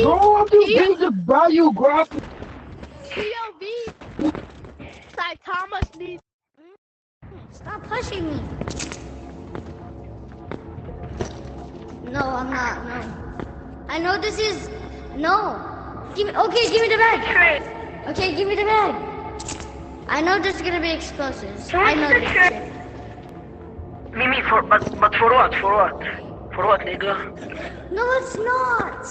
POV. Bro, I'm too busy to buy you graphics. POV. Like Thomas needs. Stop pushing me. No, I'm not. No. I know this is. No. Give me. Okay, give me the bag. Okay, give me the bag. I know there's gonna be explosives. I know this shit. Mimi, but for what? For what? For what, nigga? No, it's not.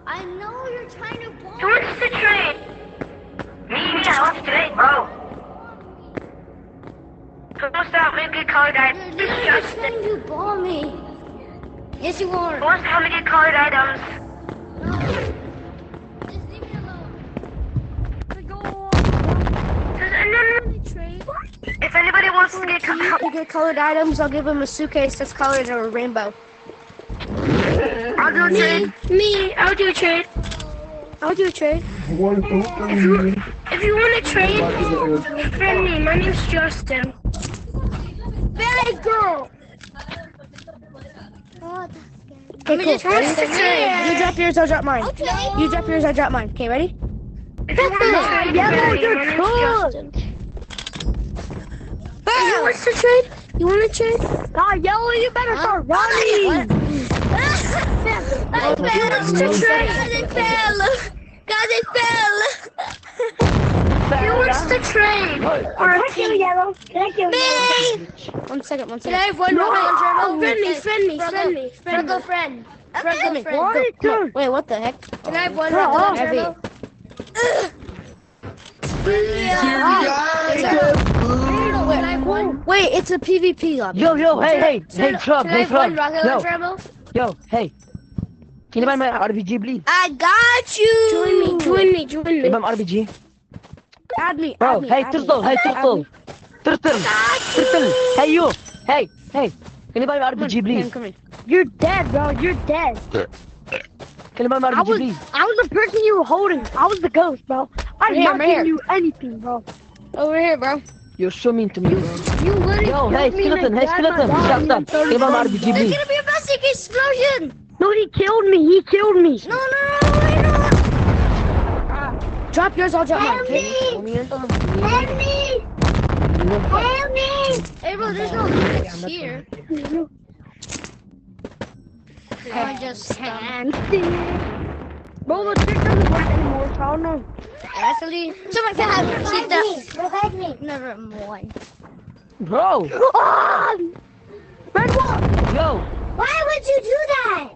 I know you're trying to bomb. Who wants to trade? Mimi, I want to trade, bro. So don't stop making colored items. You're literally trying to bomb me. Yes, you are. Who wants to help me get colored items? No. Just leave me alone. If anybody wants to Get colored items, I'll give him a suitcase that's colored in a rainbow. I'll do a trade. Me, I'll do a trade. I'll do a trade. If you want to trade, friend me. My name's Justin. Billy girl. Okay, cool. You drop yours, I'll drop mine. Okay. You drop yours, I drop mine. Okay, ready? If you want to trade, Yellow, Billy, my name's Justin. You want to trade? You want to trade? Yellow, you better start running. I fell. Guys, I fell. Who wants to trade? Or a team? Yellow. Me. One second. Can I have one round? Friend me. Friend. Okay. Wait, what the heck? Can I have one round? Heavy. Wait, it's a PvP lobby. Yo, hey, Trump, Can I have one rocket launcher ammo? Yo, hey. Can you buy my RPG, please? I got you. Join me. Can you buy my RPG? Add me. Bro, hey, Turtle. Turtle. Hey, you. Hey. Can you buy my RPG, please? Come in. You're dead, bro. You're dead. Can you buy my RPG, please? I was the person you were holding. I was the ghost, bro. I'm not giving you anything, bro. Over here, bro. You're so mean to me, bro. You literally Yo, hey, killed me and skeleton. grabbed my Stop. body Can you buy my RPG, There's please? gonna be a massive explosion. No, he killed me. No, wait, no. Drop yours, I'll drop mine. Help me. Hey, bro, there's no limits here. I just Bro, the trick doesn't work anymore, so I don't know. Actually, someone can have keep that. Never mind. Bro. Red wall! Yo. Why would you do that?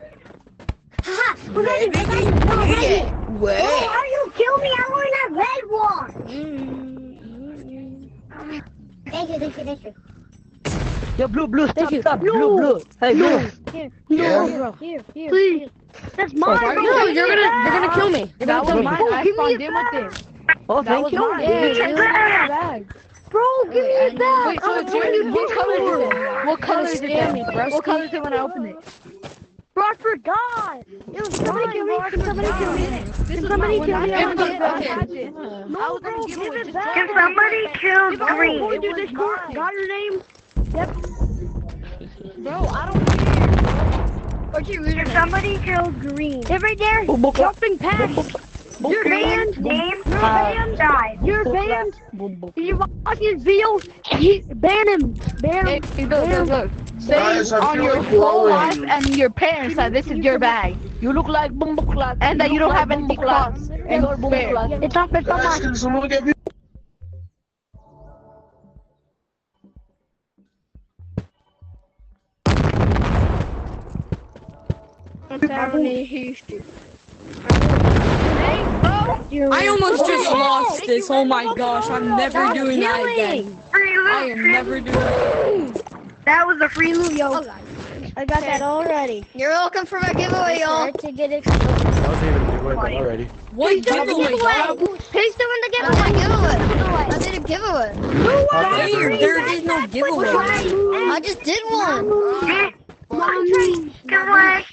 Haha, Where? how you kill me? I'm wearing that red wall. Thank you. Yo, blue, Thank you. stop. Blue. Blue. Hey, blue. Here, please. That's mine. No, you're gonna kill me. You're gonna kill me. I Give spawned me in a with bag. it. Oh, thank you. Bro, give me a bag. Wait, so it's yours? What color is it? What color is it? What color is it when I open it? Bro, I forgot. It was mine. Can somebody kill me? Can somebody kill me? Okay. No, bro, give it back. Can somebody kill If I Green? go to Discord, got your name? Yep. Bro, I don't care. Okay, Can somebody kill Green? They're right there. Jumping past. You're banned. Name? You're banned. Die. You're banned. If you watch his video, ban him. Ban him. Hey, look. Say Guys, I on feel your like whole blowing. life and your parents that this is your bag. You look like Bumbuklat. And that you don't have any clothes. And you're Bumbuklat. It's not mine. Can someone get me? I almost just lost this. Oh my gosh, I'm never doing that again. Free loot. I am never doing it. That was a free loot, yo. I got that already. You're welcome for my giveaway, y'all. To get exploded. I was even doing that already. What giveaway? Who's doing the giveaway? I did a giveaway. Wait, there is no giveaway. I just did one. Come on.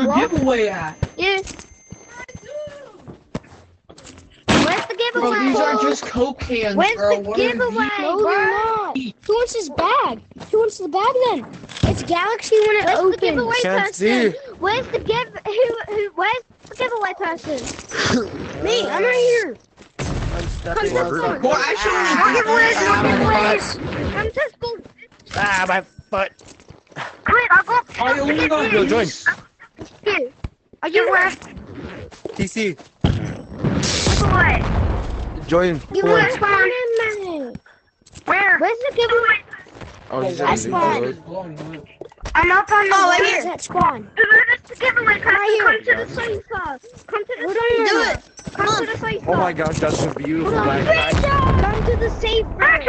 giveaway at? Yeah. Where's the giveaway? Bro, these aren't just Coke cans, Where's bro. the What are giveaway, No, bro? they're not. Who wants his bag? Who wants the bag then? It's Galaxy when it Where's the opens. giveaway Can't person? see. Where's the where's the giveaway person? Me, I'm right here. I'm stepping Come over. on. Well, actually, I'm just going. Ah, my foot. Wait, I'll go. I only got Yo, join. Are you where? TC, Giveaway. join. Giveaway Hold spawn. Where? Where's the giveaway? on. Oh, he's That's in fine. the I'm up on the Where's where? that spawn? Where's the giveaway person? Right here. Come to the sofa. Come to the Hold sofa. on. Do it. Come to the sofa. Oh my gosh, that's a beautiful Hold on. backpack. Come to the safe room.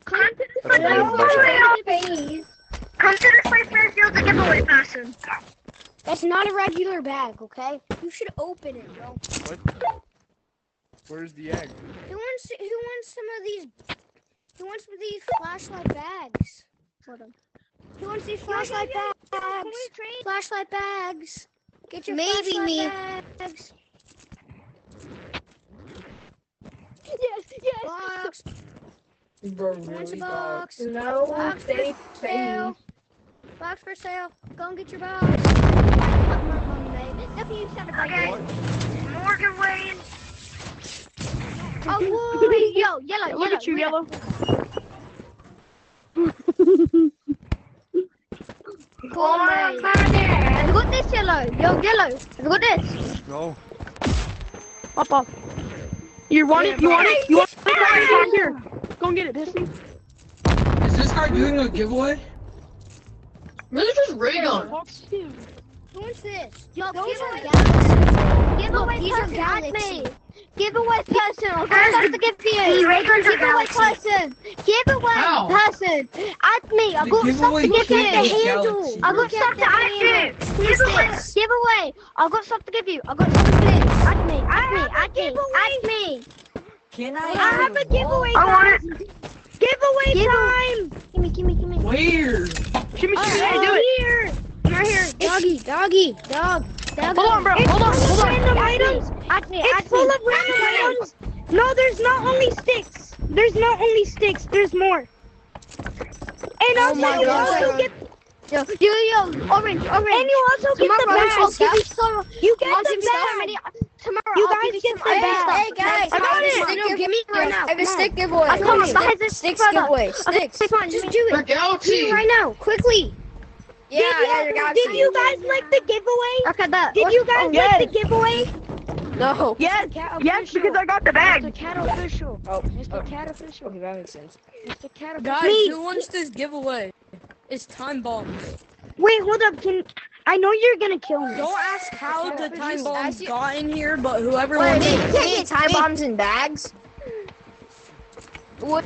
Come to the That's a sofa. Please. Come to the sofa. You're the giveaway person. That's not a regular bag, okay? You should open it, bro. What? Where's the egg? Who wants some of these? Who wants these flashlight bags? Hold on. Who wants these flashlight bags? Flashlight bags. Get your Maybe flashlight me. bags. Yes, yes. Box. Bro, Who wants a really, dog. box? No, Box for they sale. Box for sale. Go and get your box. Okay. Morgan Wayne. Oh, wait, yo, yellow, Look at you, Yellow. Oh my God. Have you got this, yellow? Yo, yellow. Have you got this? No. Papa. You want it? You want it? You want it? Right here. Go and get it, Pissy. Is this guy doing a giveaway? Really just ray gun. Who wants this? Yo, Those give are away. Giveaway These are person. At me. Galaxy. Giveaway person. I've got something to give to you. Giveaway person. Giveaway How? person. At me. I've The got something to giveaway give you. kid is Galaxy. I've got something to ask you. Giveaway. Giveaway. I've got something to give you. I've got something to give you. At me. At me. At me. At me. Can I have a giveaway. I want it. Giveaway time. Give me. Where? Give me Oh, some. Do it. here. Right here. Doggy. Dog. Hold on, bro. Hold on. Random items. At me. It's full of random items. No, there's not only sticks. There's There's more. And also, my you God. also get. Yo, orange. And you also get the Tomorrow, I'll bags. give you some. You get I'll give the you so bag. many. Tomorrow, You I'll guys give you get some the other bag. stuff. Hey, guys, I got hey, it. give me right now. I have a stick I giveaway. come on, guys. It's Sticks brother. giveaway. Okay, Sticks. come on, just do For it. Do Galaxy. it right now, quickly. Yeah, you're Did you guys like the giveaway? Okay, that. Did you guys Yes. like the giveaway? No. Yes, because I got the bag. Mr. Cat Official. Oh, Mr. Cat Official. okay, that makes sense. Mr. Cat Official. Guys, Me. who wants this giveaway? It's time bombs. Wait, hold up. I know you're gonna kill me. Don't ask how the time bombs Ask you- got in here, but whoever Wait, wants you it. can't get time bombs in bags? What?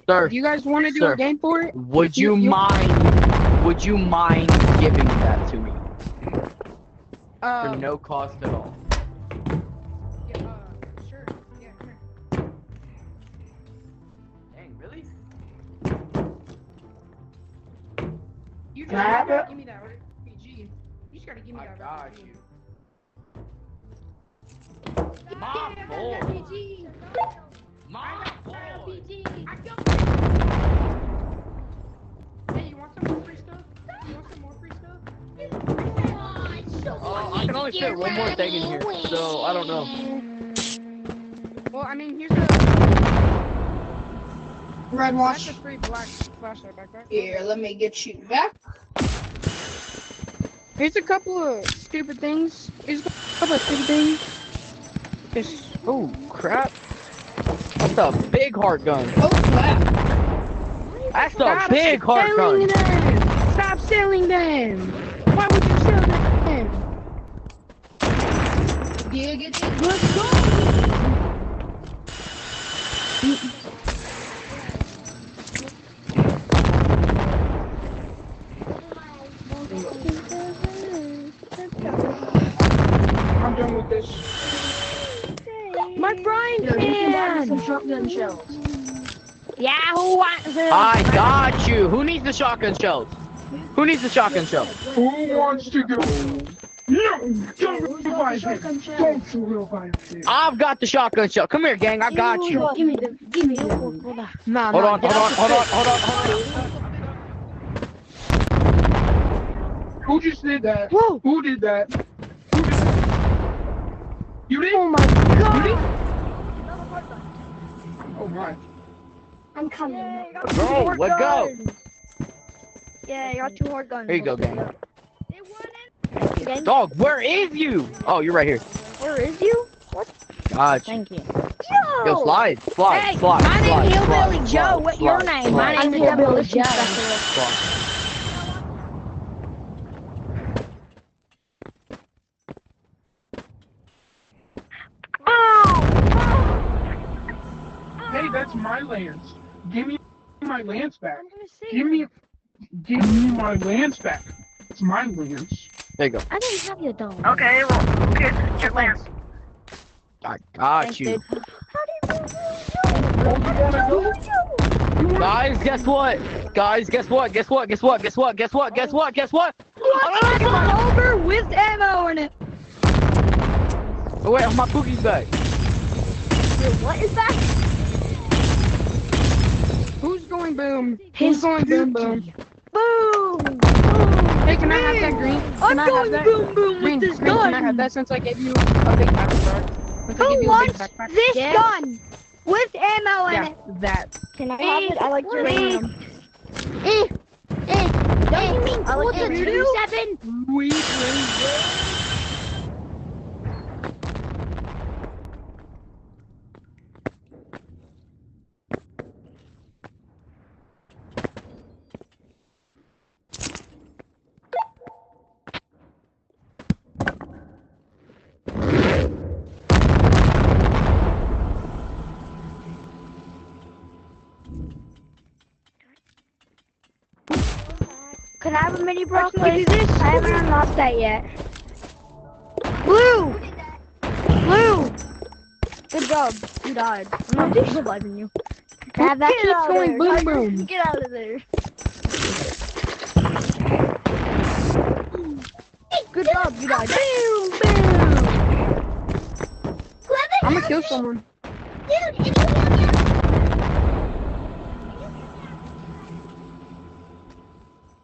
Sir, Do you guys want to do sir. a game for it? would you you- mind giving that to me Uh, for no cost at all? Sure. Yeah, come here. Dang, really? You Can I have gotta it? give me that, right? PG. You just gotta give me I that. got right? you. My boy. PG. My boy. PG. Hey, you want some more free stuff? You want some more free stuff? I can only fit one more thing in here, so I don't know. Well, I mean, here's a Red that's wash. a free black flashlight backpack. Here, let me get you back. Here's a couple of stupid things. Just Oh crap! That's a big heart gun. Oh crap. That's a big heart gun. Stop selling them! Why would you sell them? Yeah, get it. Let's go! I'm done with this. My Brian can! shotgun shells. Yeah, who wants them? I got you. Who needs the shotgun shells? Who needs the shotgun shells? Who wants to go? No! Don't revive him! Don't you revive him! I've got the shotgun shell. Come here, gang. I got you. Give me the. Nah, Hold on. get out the Who just did that? Whoa. Who did that? Who did that? You did? Oh my god! Oh my. I'm coming. Bro, let's go. Yeah, I got 2 more guns. Here you go, gang. Dog, where is you? Oh, you're right here. Where is you? Got you. Thank you. Yo, slide. Hey, Slide. my Slide. name's Hillbilly Slide. Joe. What's your Slide. name? My Slide. name's Hillbilly Joe. Slide. Hey, that's my lance. Give me my lance back. Give me my lance back. It's my lance. There you go. I didn't have your dome. Okay, well, here's your lance. I got you. Oh, you wanna go? Guys, guess what? Guys, guess what? Guess what? Guess what? Guess what? Guess what? Guess what? Guess what? Over with ammo in it. Oh, wait, my pookie's back. What is that? Who's going boom? Who's going boom boom? Boom! Hey, can I have that green? I'm Can I have going that? boom boom Green, with this green, can I gun. have that since I gave you a big backpack? Since I gave Who you a big wants backpack? this Yeah. gun with ammo in Yeah, it? that. Can I have it? I like uranium. Don't you mean I like Coulter uranium. 27? Can I have a mini block, please? I haven't unlocked that yet. Blue! Blue! Good job. You died. I'm not reviving you. Can I have that? Get out of there. Boom, boom. Get out of there. Good job. You died. Boom, boom. I'm gonna kill someone. Dude,